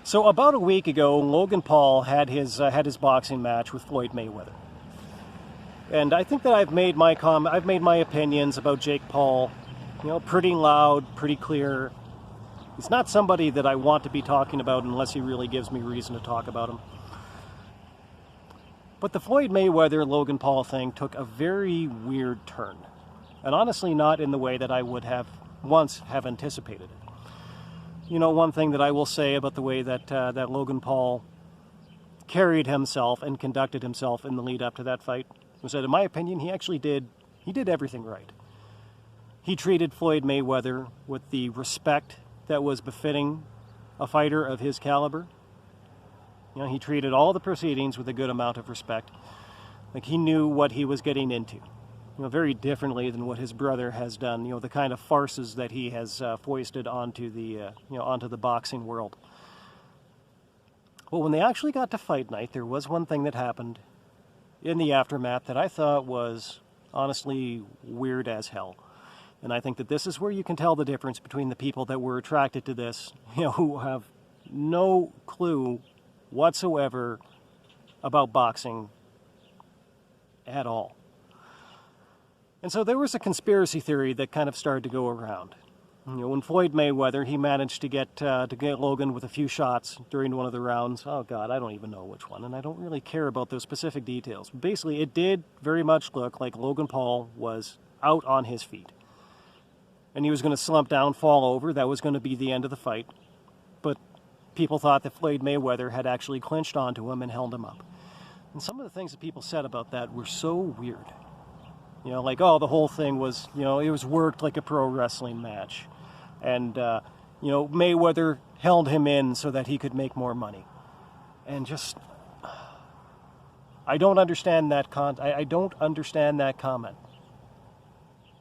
So about a week ago, Logan Paul had his boxing match with Floyd Mayweather, and I think that I've made my opinions about Jake Paul, pretty loud, pretty clear. He's not somebody that I want to be talking about unless he really gives me reason to talk about him. But the Floyd Mayweather Logan Paul thing took a very weird turn, and honestly, not in the way that I would have once anticipated it. One thing that I will say about the way that Logan Paul carried himself and conducted himself in the lead up to that fight was that, in my opinion, he did everything right. He treated Floyd Mayweather with the respect that was befitting a fighter of his caliber. He treated all the proceedings with a good amount of respect. Like he knew what he was getting into. Very differently than what his brother has done. The kind of farces that he has foisted onto the boxing world. Well, when they actually got to fight night, there was one thing that happened in the aftermath that I thought was honestly weird as hell. And I think that this is where you can tell the difference between the people that were attracted to this, who have no clue whatsoever about boxing at all. And so there was a conspiracy theory that kind of started to go around. When Floyd Mayweather, he managed to get Logan with a few shots during one of the rounds. Oh God, I don't even know which one, and I don't really care about those specific details. Basically, it did very much look like Logan Paul was out on his feet. And he was going to slump down, fall over. That was going to be the end of the fight. But people thought that Floyd Mayweather had actually clinched onto him and held him up. And some of the things that people said about that were so weird. The whole thing was, it was worked like a pro wrestling match. And, Mayweather held him in so that he could make more money. And just, I don't understand that I don't understand that comment.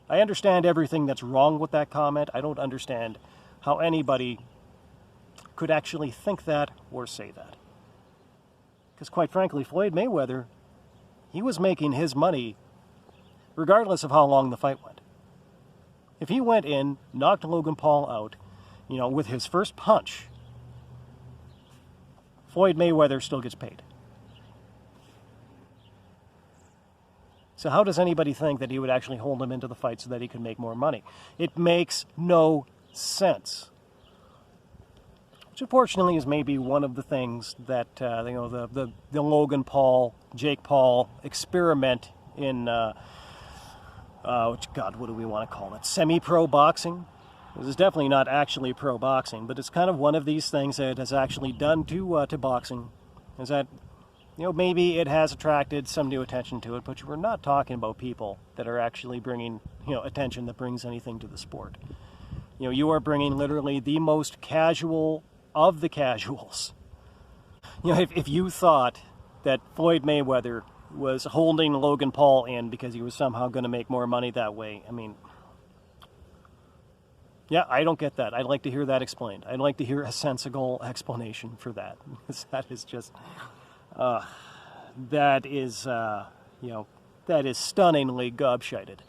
I understand everything that's wrong with that comment. I don't understand how anybody could actually think that or say that. Because quite frankly, Floyd Mayweather, he was making his money regardless of how long the fight went. If he went in, knocked Logan Paul out, with his first punch, Floyd Mayweather still gets paid. So how does anybody think that he would actually hold him into the fight so that he could make more money? It makes no sense. Which unfortunately is maybe one of the things that the Logan Paul, Jake Paul experiment in what do we want to call it? Semi-pro boxing. This is definitely not actually pro boxing, but it's kind of one of these things that it has actually done to boxing. Is that maybe it has attracted some new attention to it, but we're not talking about people that are actually bringing attention that brings anything to the sport. You are bringing literally the most casual of the casuals. If you thought that Floyd Mayweather was holding Logan Paul in because he was somehow going to make more money that way, I don't get that. I'd like to hear that explained. I'd like to hear a sensible explanation for that. Because that is just, that is stunningly gobshited.